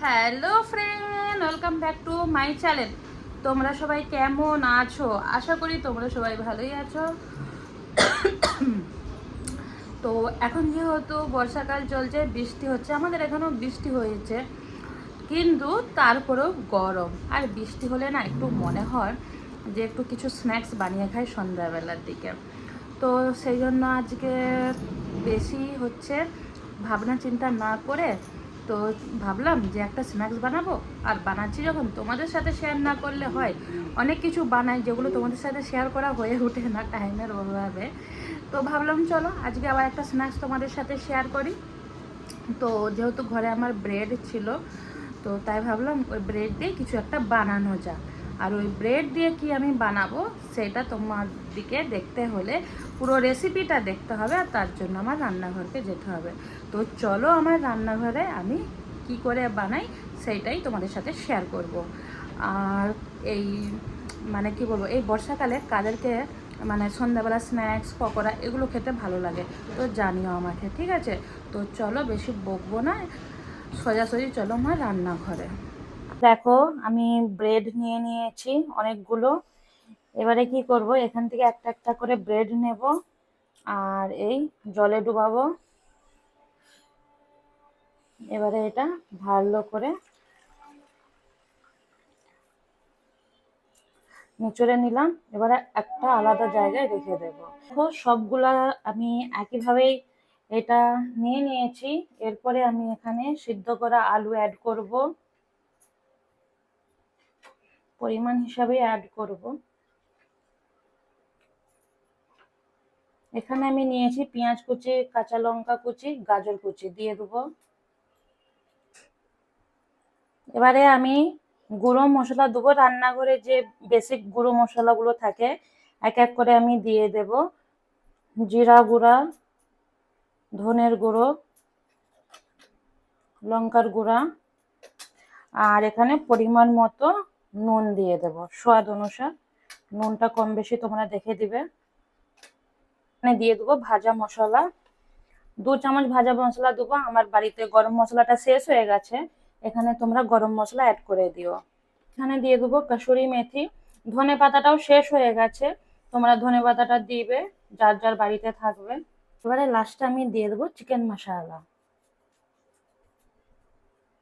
Hello friend, welcome back to my channel. তোমরা সবাই কেমন আছো? আশা করি তোমরা সবাই ভালোই আছো। তো এখন যেহেতু বর্ষাকাল চলছে, বৃষ্টি হচ্ছে, আমাদের এখানেও বৃষ্টি হয়েছে, কিন্তু তারপরেও গরম। আর বৃষ্টি হলে না একটু মনে হয় যে একটু কিছু স্ন্যাক্স বানিয়ে খাই সন্ধ্যাবেলার দিকে। তো সেই জন্য আজকে বেশি হচ্ছে ভাবনা চিন্তা না করে তো ভাবলাম যে একটা স্ন্যাক্স বানাবো। আর বানাচ্ছি যখন, তোমাদের সাথে শেয়ার না করলে হয়? অনেক কিছু বানাই যেগুলো তোমাদের সাথে শেয়ার করা হয়ে ওঠে না টাইমের অভাবে। তো ভাবলাম চলো আজকে আবার একটা স্ন্যাক্স তোমাদের সাথে শেয়ার করি। তো যেহেতু ঘরে আমার ব্রেড ছিল, তো তাই ভাবলাম ওই ব্রেড দিয়ে কিছু একটা বানানো যাক। আর ওই ব্রেড দিয়ে কি আমি বানাবো সেটা তোমার দিকে দেখতে হলে পুরো রেসিপিটা দেখতে হবে, আর তার জন্য আমার রান্নাঘরকে যেতে হবে। তো চলো আমার রান্নাঘরে আমি কি করে বানাই সেইটাই তোমাদের সাথে শেয়ার করব। আর এই মানে কি বলবো, এই বর্ষাকালে কাদেরকে মানে সন্ধ্যাবেলা স্ন্যাক্স পকোড়া এগুলো খেতে ভালো লাগে, তো জানিও আমাকে, ঠিক আছে? তো চলো বেশি বকবো না, সোজাসুজি চলো আমার রান্নাঘরে। দেখো, আমি ব্রেড নিয়ে নিয়েছি অনেকগুলো। এবারে কি করব, এখান থেকে একটা একটা করে ব্রেড নেব, আর এই জলে ডুবাবো। এবারে এটা ভালো করে নিচড়ে নিলাম, এবারে একটা আলাদা জায়গায় রেখে দেব। দেখো, সবগুলা আমি একইভাবেই এটা নিয়ে নিয়েছি। এরপরে আমি এখানে সিদ্ধ করা আলু অ্যাড করব, পরিমাণ হিসাবে অ্যাড করব। এখানে আমি নিয়েছি পেঁয়াজ কুচি, কাঁচা লঙ্কা কুচি, গাজর কুচি দিয়ে দেবো। এবারে আমি গুঁড়ো মশলা দেবো, রান্নাঘরে যে বেসিক গুঁড়ো মশলাগুলো থাকে এক এক করে আমি দিয়ে দেব। জিরা গুঁড়া, ধনের গুঁড়ো, লঙ্কার গুঁড়া, আর এখানে পরিমাণ মতো নুন দিয়ে দেব, স্বাদ অনুসার। নুনটা কম বেশি তোমরা দেখে দিবে। এখানে দিয়ে দেবো ভাজা মশলা, 2 চামচ ভাজা মশলা দেবো। আমার বাড়িতে গরম মশলাটা শেষ হয়ে গেছে, এখানে তোমরা গরম মশলা অ্যাড করে দিও। এখানে দিয়ে দেবো কসুরি মেথি। ধনে পাতাটাও শেষ হয়ে গেছে, তোমরা ধনে পাতাটা দিবে যার যার বাড়িতে থাকবে। এবারে লাস্টে আমি দিয়ে দেবো চিকেন মশলা।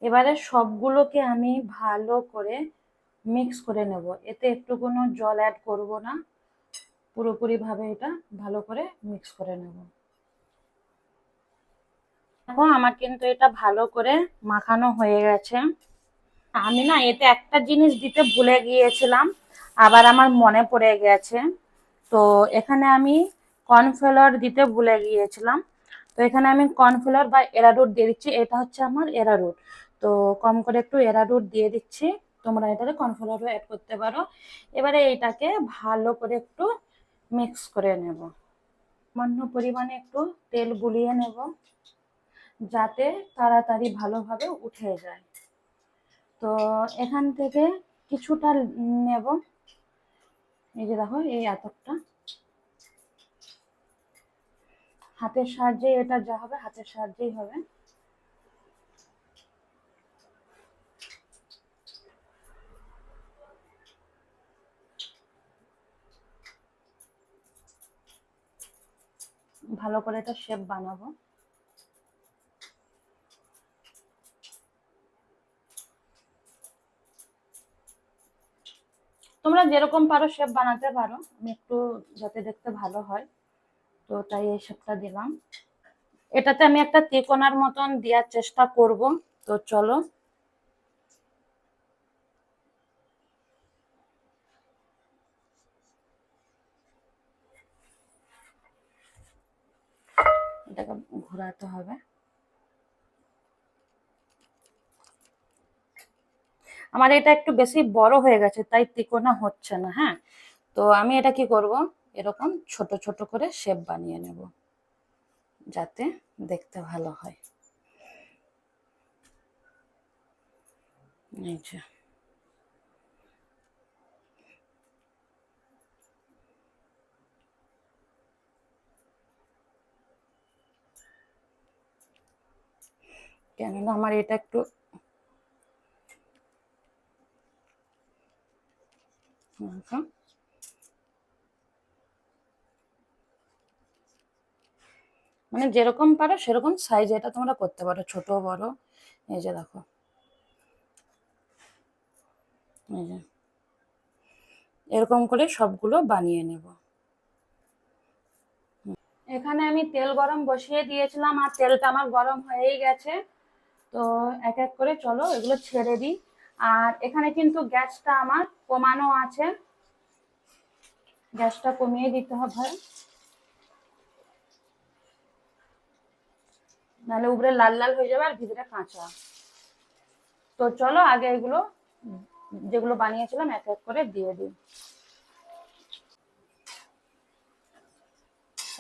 এবারে সবগুলোকে আমি ভালো করে মিক্স করে নেব, এতে একটু কোনো জল অ্যাড করব না, পুরোপুরি ভাবে এটা ভালো করে মিক্স করে নেব। দেখো, আমার কিন্তু এটা ভালো করে মাখানো হয়ে গেছে। আমি না এতে একটা জিনিস দিতে ভুলে গিয়েছিলাম, আবার আমার মনে পড়ে গেছে। তো এখানে আমি কর্নফ্লাওয়ার দিতে ভুলে গিয়েছিলাম। তো এখানে আমি কর্নফ্লাওয়ার বা এরারুট দিয়ে দিচ্ছি, এটা হচ্ছে আমার এরারুট। তো কম করে একটু এরারুট দিয়ে দিচ্ছি, তোমরা এটাতে কর্নফ্লাওয়ারও অ্যাড করতে পারো। এবারে এইটাকে ভালো করে একটু মিক্স করে নেব। সামান্য পরিমাণে একটু তেল গুলিয়ে নেব, যাতে তাড়াতাড়ি ভালোভাবে উঠে যায়। তো এখান থেকে কিছুটা নেব, এই যে দেখো এই এতটা। হাতের সাহায্যে এটা যা হবে, হাতের সাহায্যেই হবে। ভালো করে এটা শেপ বানাবো। তোমরা যেরকম পারো শেপ বানাতে পারো, আমি একটু যাতে দেখতে ভালো হয় তো তাই এই শেপটা দিলাম। এটাতে আমি একটা তিকোনার মতন দেওয়ার চেষ্টা করব। তো চলো, এটাকে ঘোরাতে হবে। আমার এটা একটু বেশি বড় হয়ে গেছে, তাই তিকোনা হচ্ছে না। হ্যাঁ, তো আমি এটা কি করব, এরকম ছোট ছোট করে শেপ বানিয়ে নেব, যাতে দেখতে ভালো হয়। এই যে, কেননা আমার এটা একটু দেখো, মানে যেরকম পারো সেরকম সাইজ এটা তোমরা করতে পারো, ছোট বড়। এই যে দেখো, এই যে এরকম করে সবগুলো বানিয়ে নেব। এখানে আমি তেল গরম বসিয়ে দিয়েছিলাম, আর তেলটা আমার গরম হয়েই গেছে। তো এক এক করে চলো এগুলো ছেড়ে দিই। আর এখানে কিন্তু গ্যাসটা আমার কমানো আছে, গ্যাসটা কমিয়ে দিতে হবে, নাহলে উপরে লাল লাল হয়ে যাবে আর ভিতরে কাঁচা। তো চলো আগে এগুলো যেগুলো বানিয়েছিলাম এক এক করে দিয়ে দিই।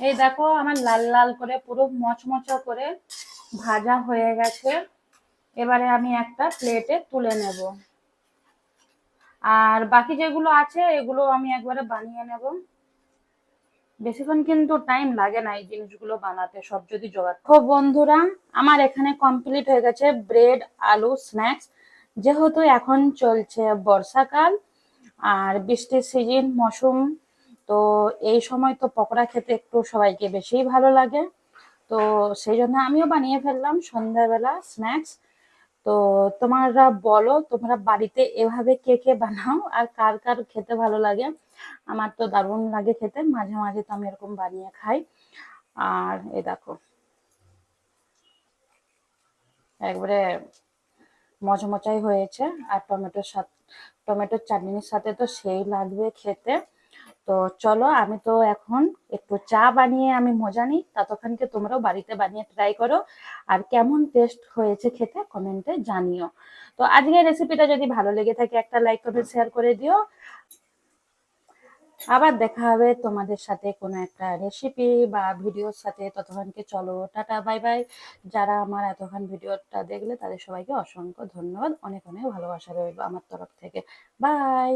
এই দেখো আমার লাল লাল করে পুরো মচমচা করে ভাজা হয়ে গেছে। এবারে আমি একটা প্লেটে তুলে নেব, আর বাকি যেগুলো আছে এগুলো আমি একবারে বানিয়ে নেব। বেশিক্ষণ কিন্তু টাইম লাগে না এই জিনিসগুলো বানাতে, সব যদি জোগাড়। তো বন্ধুরা, আমার এখানে কমপ্লিট হয়ে গেছে ব্রেড আলু স্ন্যাক্স। যেহেতু এখন চলছে বর্ষাকাল আর বৃষ্টির সিজন মৌসুম, তো এই সময় তো পকোড়া খেতে একটু সবাইকে বেশিই ভালো লাগে। তো সেই জন্য আমিও বানিয়ে ফেললাম সন্ধ্যাবেলা স্ন্যাক্স। তো তোমরা বলো, তোমরা বাড়িতে এভাবে কে কে বানাও আর কার কার খেতে ভালো লাগে। আমার তো দারুণ লাগে খেতে, মাঝে মাঝে তো আমি এরকম বানিয়ে খাই। আর এই দেখো একবারে মচমচাই হয়েছে, আর টমেটোর চাটনির সাথে তো সেই লাগবে খেতে। তো চলো আমি তো এখন একটু চা বানিয়ে আমি মজা নিই, ততক্ষণকে তোমরাও বাড়িতে বানিয়ে ট্রাই করো, আর কেমন টেস্ট হয়েছে খেতে কমেন্টে জানিও। তো আজকের রেসিপিটা যদি ভালো লেগে থাকে একটা লাইক কমেন্ট শেয়ার করে দিও। আবার দেখা হবে তোমাদের সাথে কোনো একটা রেসিপি বা ভিডিওর সাথে, ততক্ষণকে চলো টাটা বাই বাই। যারা আমার এতক্ষণ ভিডিওটা দেখলে তাদের সবাইকে অসংখ্য ধন্যবাদ, অনেক অনেক ভালোবাসা রইলো আমার তরফ থেকে। বাই।